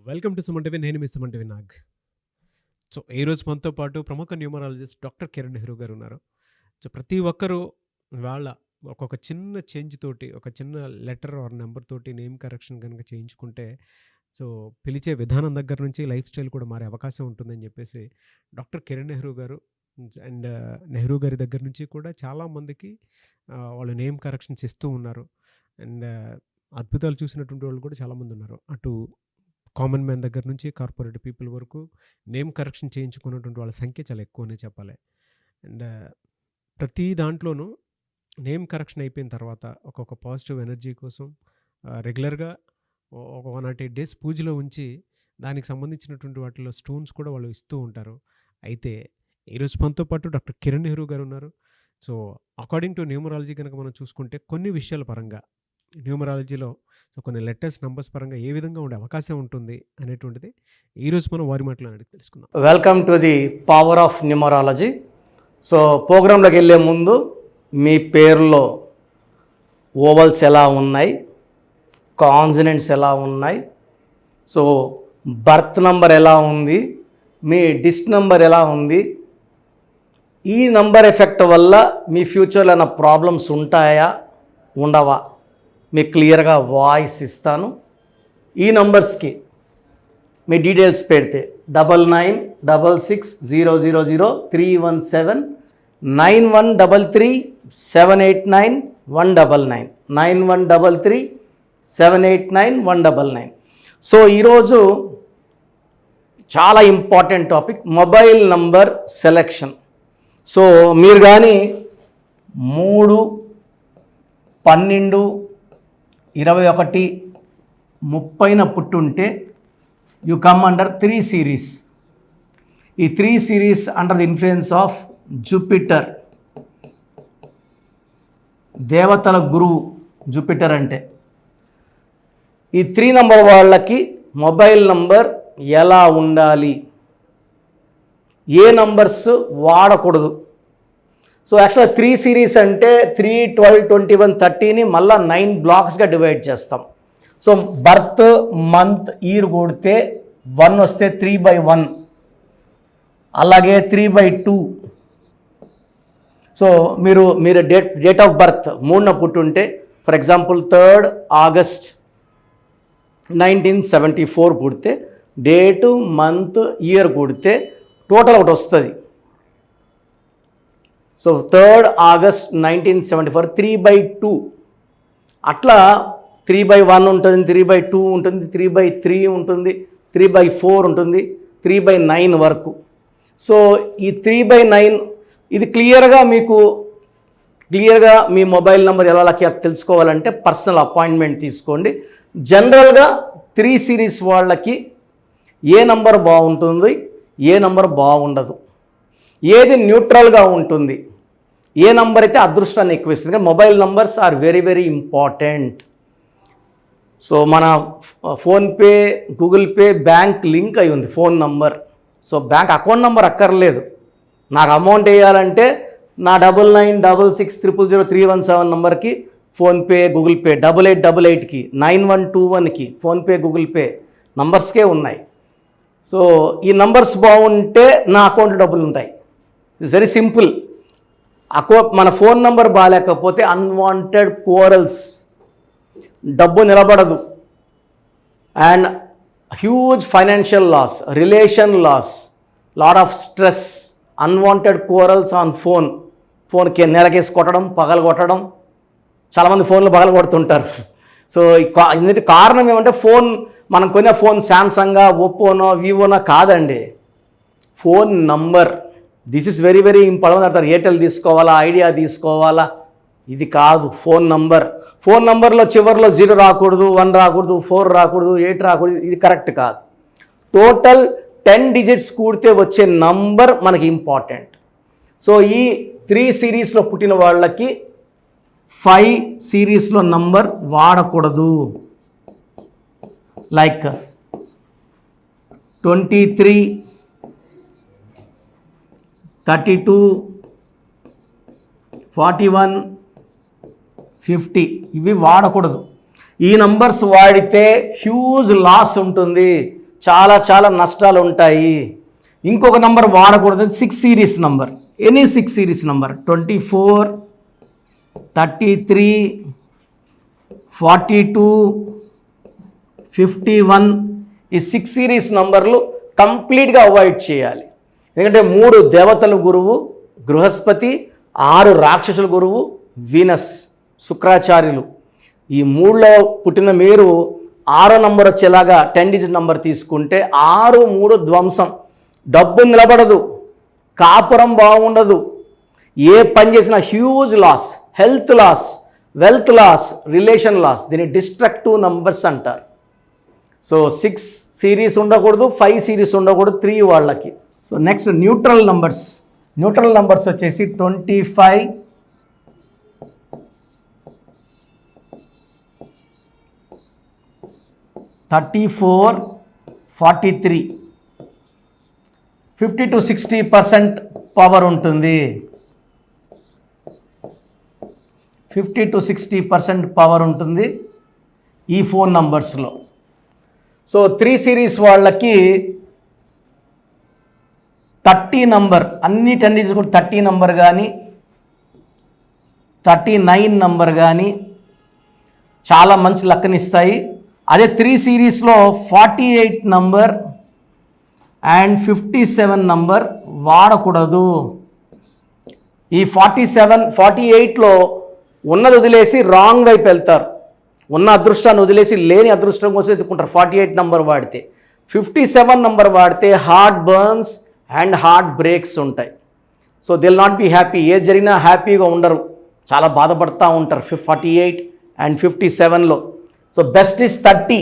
Welcome to Suman TV. నేను మీ Suman TV Nag. So ఈరోజు మనతో పాటు ప్రముఖ న్యూమరాలజిస్ట్ డాక్టర్ కిరణ్ నెహ్రూ గారు ఉన్నారు. సో ప్రతి ఒక్కరూ వాళ్ళ ఒక్కొక్క చిన్న చేంజ్ తోటి, ఒక చిన్న లెటర్ ఆర్ నెంబర్ తోటి నేమ్ కరెక్షన్ కనుక చేయించుకుంటే సో పిలిచే విధానం దగ్గర నుంచి లైఫ్ స్టైల్ కూడా మారే అవకాశం ఉంటుందని చెప్పేసి డాక్టర్ కిరణ్ నెహ్రూ గారు అండ్ నెహ్రూ గారి దగ్గర నుంచి కూడా చాలామందికి వాళ్ళు నేమ్ కరెక్షన్స్ ఇస్తూ ఉన్నారు. అండ్ అద్భుతాలు చూసినటువంటి వాళ్ళు కూడా చాలామంది ఉన్నారు. అటు కామన్ మ్యాన్ దగ్గర నుంచి కార్పొరేట్ పీపుల్ వరకు నేమ్ కరెక్షన్ చేయించుకున్నటువంటి వాళ్ళ సంఖ్య చాలా ఎక్కువనే చెప్పాలి. అండ్ ప్రతి దాంట్లోనూ నేమ్ కరెక్షన్ అయిపోయిన తర్వాత ఒక్కొక్క పాజిటివ్ ఎనర్జీ కోసం రెగ్యులర్గా ఒక 108 డేస్ పూజలో ఉంచి దానికి సంబంధించినటువంటి వాటిలో స్టోన్స్ కూడా వాళ్ళు ఇస్తూ ఉంటారు. అయితే ఈరోజు మనతో పాటు డాక్టర్ కిరణ్ నెహ్రూ గారు ఉన్నారు. సో అకార్డింగ్ టు న్యూమరాలజీ కనుక మనం చూసుకుంటే కొన్ని విషయాల పరంగా న్యూమరాలజీలో సో కొన్ని లెటర్స్ నంబర్స్ పరంగా ఏ విధంగా ఉండే అవకాశం ఉంటుంది అనేటువంటిది ఈరోజు మనం వారి మాటలో అడిగి తెలుసుకుందాం. Welcome to the power of numerology. So ప్రోగ్రాంలోకి వెళ్ళే ముందు మీ పేరులో ఓవల్స్ ఎలా ఉన్నాయి, కాన్సనెంట్స్ ఎలా ఉన్నాయి, సో బర్త్ నంబర్ ఎలా ఉంది, మీ డిస్ట్ నంబర్ ఎలా ఉంది, ఈ నంబర్ ఎఫెక్ట్ వల్ల మీ ఫ్యూచర్లో ఏమైనా ప్రాబ్లమ్స్ ఉంటాయా ఉండవా మీకు క్లియర్గా వాయిస్ ఇస్తాను. ఈ నంబర్స్కి మీ డీటెయిల్స్ పెడితే 9966000317 9133789199 9133789199. సో ఈరోజు చాలా important topic mobile number selection. So మీరు కానీ 3, 12, 21, 30 పుట్టుంటే యు కమ్ అండర్ 3 సిరీస్. ఈ 3 series under the influence of Jupiter, దేవతల గురువు జూపిటర్. అంటే ఈ 3 నంబర్ వాళ్ళకి మొబైల్ నంబర్ ఎలా ఉండాలి, ఏ నంబర్స్ వాడకూడదు. సో యాక్చువల్గా 3 సిరీస్ అంటే 3, 12, 21, 30ని మళ్ళీ 9 బ్లాక్స్గా డివైడ్ చేస్తాం. సో బర్త్, మంత్, ఇయర్ కొడితే 1 వస్తే 3/1, అలాగే 3/2. సో మీరు డేట్ ఆఫ్ బర్త్ 3న పుట్టుంటే ఫర్ ఎగ్జాంపుల్ 3rd ఆగస్ట్ 1974 పుడితే డేటు, మంత్, ఇయర్ కొడితే టోటల్ ఒకటి వస్తుంది. So 3rd August 1974 3/2. అట్లా 3/1 ఉంటుంది, 3/2 ఉంటుంది, 3/3 ఉంటుంది, 3/4 ఉంటుంది, 3/9 వరకు. సో ఈ 3/9 ఇది క్లియర్గా మీ మొబైల్ నెంబర్ ఎలా తెలుసుకోవాలంటే పర్సనల్ అపాయింట్మెంట్ తీసుకోండి. జనరల్గా 3 సిరీస్ వాళ్ళకి ఏ నంబర్ బాగుంటుంది, ఏ నంబర్ బాగుండదు, ఏది న్యూట్రల్గా ఉంటుంది, ఏ నంబర్ అయితే అదృష్టాన్ని ఎక్కువ ఇస్తుంది. Mobile numbers are very very important. So మన PhonePe, Google Pay, bank link అయి ఉంది phone number. So bank account number అక్కర్లేదు. నాకు అమౌంట్ వేయాలంటే నా 9966000317 నెంబర్కి ఫోన్పే, గూగుల్ పే, 8888కి, 9121కి ఫోన్పే, గూగుల్ పే నంబర్స్కే ఉన్నాయి. సో ఈ నంబర్స్ బాగుంటే నా అకౌంట్లో డబ్బులు ఉంటాయి. It's very simple. మన ఫోన్ నంబర్ బాగాలేకపోతే అన్వాంటెడ్ కోరల్స్, డబ్బు నిలబడదు, and huge financial loss, relation loss, lot of stress, unwanted corals on ఫోన్కి నెలకేసి కొట్టడం, పగలు కొట్టడం. చాలామంది ఫోన్లు పగలు కొడుతుంటారు. సో ఇందుకు కారణం ఏమంటే మనం కొనే ఫోన్ శాంసంగా, ఒప్పోనో, వివోనో కాదండి, phone number. This is very very important. అంటారు ఎయిర్టెల్ తీసుకోవాలా, ఐడియా తీసుకోవాలా, ఇది కాదు. ఫోన్ నంబర్లో చివరిలో 0 రాకూడదు, 1 రాకూడదు, 4 రాకూడదు, 8 రాకూడదు, ఇది కరెక్ట్ కాదు. టోటల్ 10 డిజిట్స్ కూడితే వచ్చే నంబర్ మనకి ఇంపార్టెంట్. సో ఈ 3 సిరీస్లో పుట్టిన వాళ్ళకి 5 సిరీస్లో నంబర్ వాడకూడదు. లైక్ 23, 32, 41, 50 ఇవి వాడకూడదు. ఈ నంబర్స్ వాడితే హ్యూజ్ లాస్ ఉంటుంది. చాలా చాలా నష్టాలు ఉంటాయి. ఇంకొక నంబర్ వాడకూడదు, 6 series number. Any 6 series number 24, 33, 42, 51 ఈ 6 సిరీస్ నంబర్లు కంప్లీట్గా అవాయిడ్ చేయాలి. ఎందుకంటే 3 దేవతల గురువు బృహస్పతి, 6 రాక్షసుల గురువు వీనస్ శుక్రాచార్యులు. ఈ 3లో పుట్టిన మీరు 6 నంబర్ వచ్చేలాగా 10 డిజిట్ నంబర్ తీసుకుంటే 6, 3 ధ్వంసం. డబ్బు నిలబడదు, కాపురం బాగుండదు, ఏ పని చేసినా huge loss, health loss, wealth loss, relation loss. దీన్ని డిస్ట్రక్టివ్ నంబర్స్ అంటారు. సో 6 సిరీస్ ఉండకూడదు, 5 సిరీస్ ఉండకూడదు 3 వాళ్ళకి. So next neutral numbers. Neutral numbers వచ్చేసి 25, 34, 43, 50 to 60% పవర్ ఉంటుంది. 50 to 60% పవర్ ఉంటుంది ఈ ఫోన్ నంబర్స్లో. సో 3 సిరీస్ వాళ్ళకి 30 నంబర్, అన్ని 10 డిజిట్స్ కూడా 30 నంబర్ కానీ 39 నంబర్ కానీ చాలా మంచి లక్కనిస్తాయి. అదే 3 సిరీస్లో 48 నంబర్ అండ్ 57 నంబర్ వాడకూడదు. ఈ 47, 48లో ఉన్నది వదిలేసి రాంగ్ వైపు వెళ్తారు. ఉన్న అదృష్టాన్ని వదిలేసి లేని అదృష్టం కోసం ఎత్తుకుంటారు 48 నంబర్ వాడితే. 57 నంబర్ వాడితే heart burns and heart breaks ఉంటాయి. So they will not be happy. ఏది జరిగినా హ్యాపీగా ఉండరు, చాలా బాధపడుతూ ఉంటారు 48 అండ్ 57లో. So best is 30.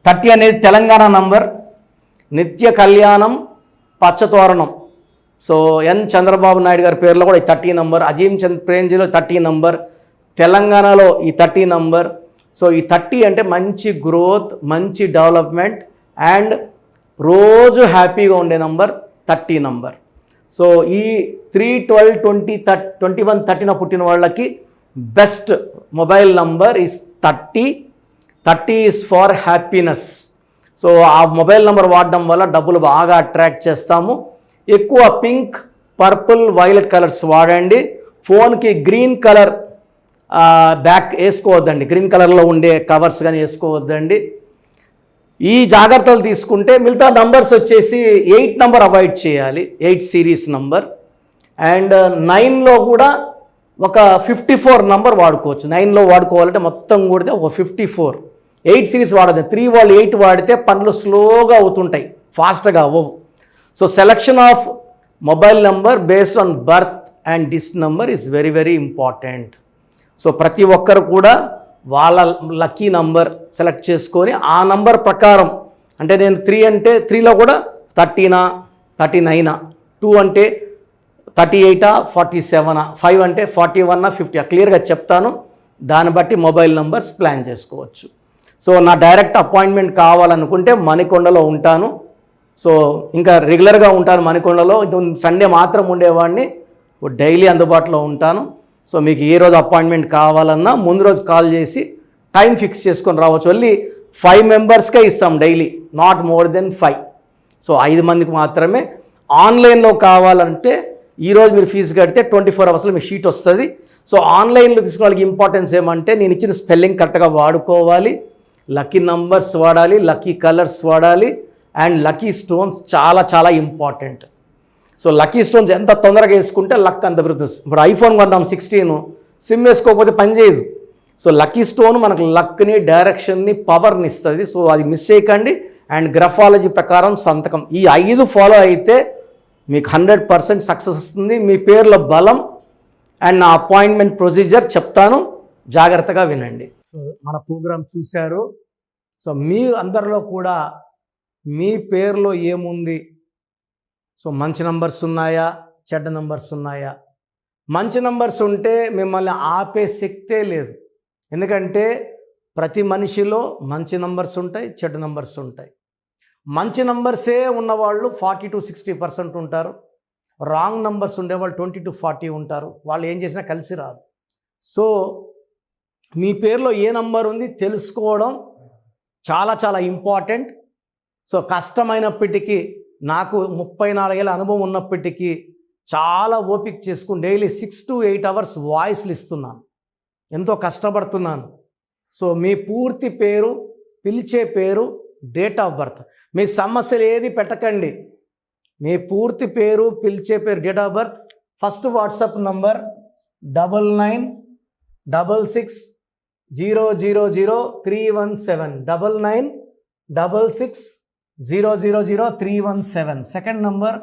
30 అనేది తెలంగాణ నంబర్. నిత్య కళ్యాణం, పచ్చతోరణం. సో ఎన్ చంద్రబాబు నాయుడు గారి పేరులో కూడా ఈ 30 నంబర్, అజీమ్ చంద్ ప్రేమ్జీలో 30 నంబర్, తెలంగాణలో ఈ 30 నంబర్. సో ఈ 30 అంటే మంచి గ్రోత్, మంచి డెవలప్మెంట్ అండ్ రోజు హ్యాపీగా ఉండే నంబర్ 30 నంబర్. సో ఈ 3, 12, 20, 21, 30న పుట్టిన వాళ్ళకి best mobile number is 30. 30 is for happiness. So ఆ మొబైల్ నెంబర్ వాడడం వల్ల డబ్బులు బాగా అట్రాక్ట్ చేస్తాము. ఎక్కువ పింక్, పర్పుల్, వైలెట్ కలర్స్ వాడండి. ఫోన్కి గ్రీన్ కలర్ బ్యాక్ వేసుకోవద్దండి, గ్రీన్ కలర్లో ఉండే కవర్స్ కానీ వేసుకోవద్దండి. ఈ జాగ్రత్తలు తీసుకుంటే మిగతా నంబర్స్ వచ్చేసి 8 నంబర్ అవాయిడ్ చేయాలి, 8 సిరీస్ నంబర్. అండ్ 9లో కూడా ఒక 54 నంబర్ వాడుకోవచ్చు. 9లో వాడుకోవాలంటే మొత్తం కూడితే ఒక 54. 8 సిరీస్ వాడదు. 3 వాళ్ళు 8 వాడితే పనులు స్లోగా అవుతుంటాయి, ఫాస్ట్గా అవ్వవు. So selection of mobile number based on birth and dist number is very very important. So ప్రతి ఒక్కరు కూడా వాళ్ళ లక్కీ నంబర్ సెలెక్ట్ చేసుకొని ఆ నంబర్ ప్రకారం, అంటే నేను 3 అంటే 3లో కూడా 30నా 39, 2 అంటే 38, 47, 5 అంటే 41, 50 క్లియర్గా చెప్తాను. దాన్ని బట్టి మొబైల్ నంబర్స్ ప్లాన్ చేసుకోవచ్చు. సో నా డైరెక్ట్ అపాయింట్మెంట్ కావాలనుకుంటే మణికొండలో ఉంటాను. సో ఇంకా రెగ్యులర్గా ఉంటాను మణికొండలో. సండే మాత్రం ఉండేవాడిని, డైలీ అందుబాటులో ఉంటాను. సో మీకు ఏ రోజు అపాయింట్మెంట్ కావాలన్నా ముందు రోజు కాల్ చేసి టైం ఫిక్స్ చేసుకొని రావచ్చు. ఓన్లీ 5 మెంబర్స్కే ఇస్తాం daily, not more than 5. So 5 మందికి మాత్రమే. ఆన్లైన్లో కావాలంటే ఈరోజు మీరు ఫీజు కడితే 24 అవర్స్లో మీకు షీట్ వస్తుంది. సో ఆన్లైన్లో తీసుకునే వాళ్ళకి ఇంపార్టెన్స్ ఏమంటే నేను ఇచ్చిన స్పెల్లింగ్ కరెక్ట్గా వాడుకోవాలి, లక్కీ నంబర్స్ వాడాలి, లక్కీ కలర్స్ వాడాలి అండ్ లక్కీ స్టోన్స్ చాలా చాలా ఇంపార్టెంట్. సో లక్కీ స్టోన్స్ ఎంత తొందరగా వేసుకుంటే లక్ అంత పెరుగుతుంది. ఇప్పుడు ఐఫోన్ కొన్నాం 16, సిమ్ వేసుకోకపోతే పనిచేయదు. సో లక్కీ స్టోన్ మనకు లక్ని, డైరెక్షన్ని, పవర్ని ఇస్తుంది. సో అది మిస్ చేయకండి. అండ్ గ్రఫాలజీ ప్రకారం సంతకం, ఈ 5 ఫాలో అయితే మీకు 100% సక్సెస్ వస్తుంది. మీ పేర్లో బలం అండ్ నా అపాయింట్మెంట్ ప్రొసీజర్ చెప్తాను, జాగ్రత్తగా వినండి. సో మన ప్రోగ్రామ్ చూశారు. సో మీ అందరిలో కూడా మీ పేరులో ఏముంది, సో మంచి నంబర్స్ ఉన్నాయా, చెడ్డ నంబర్స్ ఉన్నాయా? మంచి నంబర్స్ ఉంటే మిమ్మల్ని ఆపే శక్తే లేదు. ఎందుకంటే ప్రతి మనిషిలో మంచి నంబర్స్ ఉంటాయి, చెడ్డ నంబర్స్ ఉంటాయి. మంచి నంబర్సే ఉన్నవాళ్ళు 40 to 60% ఉంటారు. రాంగ్ నంబర్స్ ఉండేవాళ్ళు 20 to 40 ఉంటారు. వాళ్ళు ఏం చేసినా కలిసి రాదు. సో మీ పేరులో ఏ నంబర్ ఉంది తెలుసుకోవడం చాలా చాలా ఇంపార్టెంట్. సో కష్టమైనప్పటికీ నాకు 34 ఏళ్ళ అనుభవం ఉన్నప్పటికీ చాలా ఓపిక చేసుకుని డైలీ 6 to 8 అవర్స్ వాయిస్లు ఇస్తున్నాను. ఎంతో కష్టపడుతున్నాను. సో మీ పూర్తి పేరు, పిలిచే పేరు, డేట్ ఆఫ్ బర్త్, మీ సమస్యలు ఏది పెట్టకండి. మీ పూర్తి పేరు, పిలిచే పేరు, date of birth, first WhatsApp number 9966000317 9966000317. Second number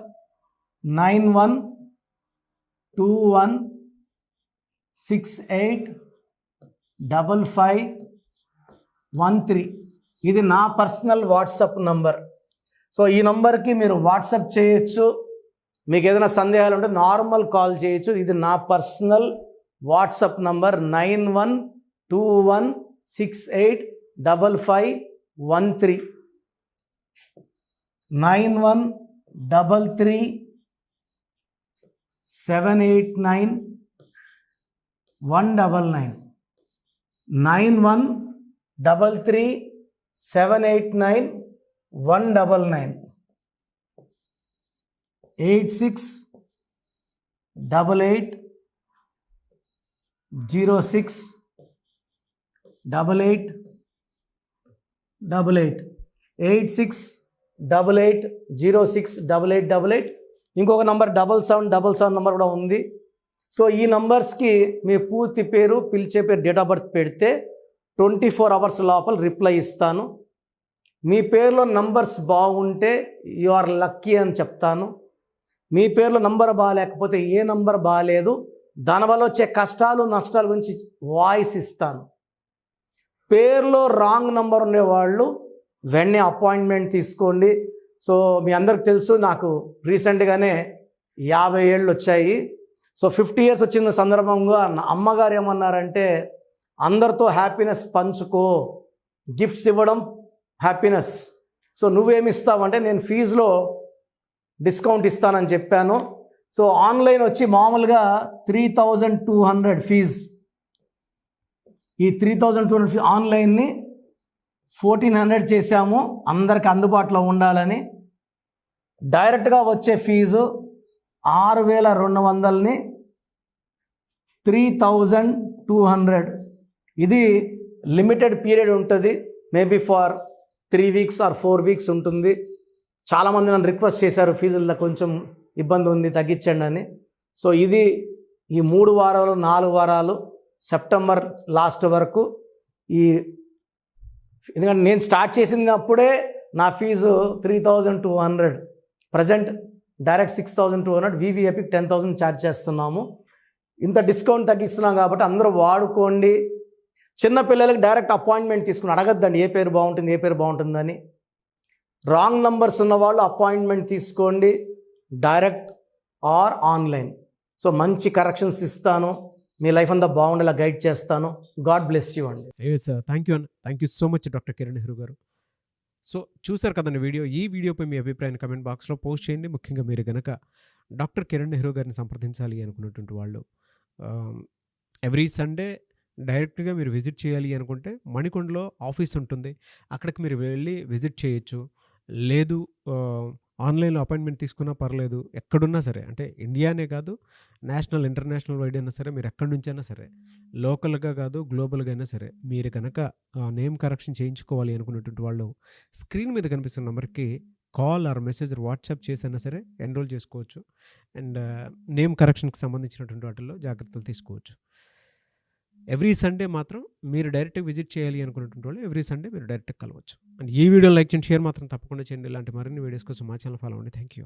9121685513. ఇది నా పర్సనల్ వాట్సాప్ నంబర్. సో ఈ నంబర్కి మీరు వాట్సాప్ చేయొచ్చు. మీకు ఏదైనా సందేహాలు ఉంటే నార్మల్ కాల్ చేయొచ్చు. ఇది నా పర్సనల్ వాట్సాప్ నంబర్ 9121685513 9133789199 9133789199 8688068888 8688068888. ఇంకొక నంబర్ 7777 నంబర్ కూడా ఉంది. సో ఈ నంబర్స్కి మీ పూర్తి పేరు, పిలిచే పేరు, డేట్ ఆఫ్ బర్త్ పెడితే 24 అవర్స్ లోపల రిప్లై ఇస్తాను. మీ పేరులో నంబర్స్ బాగుంటే యు ఆర్ లక్కీ అని చెప్తాను. మీ పేరులో నంబర్ బాగాలేకపోతే ఏ నంబర్ బాగాలేదు, దానివల్ల వచ్చే కష్టాలు నష్టాల గురించి వాయిస్ ఇస్తాను. పేరులో రాంగ్ నంబర్ ఉండేవాళ్ళు వెంటనే అపాయింట్మెంట్ తీసుకోండి. సో మీ అందరికి తెలుసు, నాకు రీసెంట్గానే 50 ఏళ్ళు వచ్చాయి. సో 50 years వచ్చిన సందర్భంగా అమ్మగారు ఏమన్నారంటే, అందరితో హ్యాపీనెస్ పంచుకో, గిఫ్ట్స్ ఇవ్వడం హ్యాపీనెస్. సో నువ్వేమి ఇస్తావంటే, నేను ఫీజులో డిస్కౌంట్ ఇస్తానని చెప్పాను. సో ఆన్లైన్ వచ్చి మామూలుగా 3200 ఫీజ్. ఈ 3200 ఫీజ్ ఆన్లైన్ని 1400 చేశాము, అందరికి అందుబాటులో ఉండాలని. డైరెక్ట్గా వచ్చే ఫీజు 6200ని 3200. ఇది లిమిటెడ్ పీరియడ్ ఉంటుంది, maybe for 3 weeks or 4 weeks ఉంటుంది. చాలామంది నన్ను రిక్వెస్ట్ చేశారు, ఫీజుల్లో కొంచెం ఇబ్బంది ఉంది, తగ్గించండి అని. సో ఇది ఈ 3 వారాలు 4 వారాలు సెప్టెంబర్ లాస్ట్ వరకు. ఎందుకంటే నేను స్టార్ట్ చేసినప్పుడే నా ఫీజు 3200, ప్రజెంట్ డైరెక్ట్ 6200, వివి ఎపిక్ 10,000 ఛార్జ్ చేస్తున్నాము. ఇంత డిస్కౌంట్ తగ్గిస్తున్నాం కాబట్టి అందరూ వాడుకోండి. చిన్నపిల్లలకి డైరెక్ట్ అపాయింట్మెంట్ తీసుకుని అడగద్దండి ఏ పేరు బాగుంటుంది, ఏ పేరు బాగుంటుందని. రాంగ్ నంబర్స్ ఉన్నవాళ్ళు అపాయింట్మెంట్ తీసుకోండి, డైరెక్ట్ ఆర్ ఆన్లైన్. సో మంచి కరెక్షన్స్ ఇస్తాను, మీ లైఫ్ అంతా బాగుండేలా గైడ్ చేస్తాను. గాడ్ బ్లెస్ యూ అండి. థ్యాంక్ యూ అన్న, thank you so much doctor Kiran Nehru గారు. సో చూసారు కదండి వీడియో. ఈ వీడియోపై మీ అభిప్రాయాన్ని కమెంట్ బాక్స్లో పోస్ట్ చేయండి. ముఖ్యంగా మీరు కనుక డాక్టర్ కిరణ్ నెహ్రూ గారిని సంప్రదించాలి అనుకున్నటువంటి వాళ్ళు ఎవ్రీ సండే డైరెక్ట్గా మీరు విజిట్ చేయాలి అనుకుంటే మణికొండలో ఆఫీస్ ఉంటుంది, అక్కడికి మీరు వెళ్ళి విజిట్ చేయొచ్చు. లేదు ఆన్లైన్లో అపాయింట్మెంట్ తీసుకున్నా పర్లేదు, ఎక్కడున్నా సరే, అంటే ఇండియానే కాదు, నేషనల్ ఇంటర్నేషనల్ వైడ్ అయినా సరే, మీరు ఎక్కడి నుంచైనా సరే, లోకల్గా కాదు గ్లోబల్గా అయినా సరే, మీరు కనుక నేమ్ కరెక్షన్ చేయించుకోవాలి అనుకున్నటువంటి వాళ్ళు స్క్రీన్ మీద కనిపిస్తున్న నెంబర్కి కాల్ ఆర్ మెసేజ్ వాట్సాప్ చేసైనా సరే ఎన్రోల్ చేసుకోవచ్చు. అండ్ నేమ్ కరెక్షన్కి సంబంధించినటువంటి వాటిల్లో జాగ్రత్తలు తీసుకోవచ్చు. ఎవ్రీ సండే మాత్రం మీరు డైరెక్ట్గా విజిట్ చేయాలి అనుకున్నటువంటి వాళ్ళు ఎవ్రీ సండే మీరు డైరెక్ట్గా కలవచ్చు. అండ్ ఈ వీడియో లైక్ చేయండి, షేర్ మాత్రం తప్పకుండా చేయండి. ఇలాంటి మరిన్ని వీడియోస్ కోసం మా ఛానల్ ఫాలో అవ్వండి. Thank you.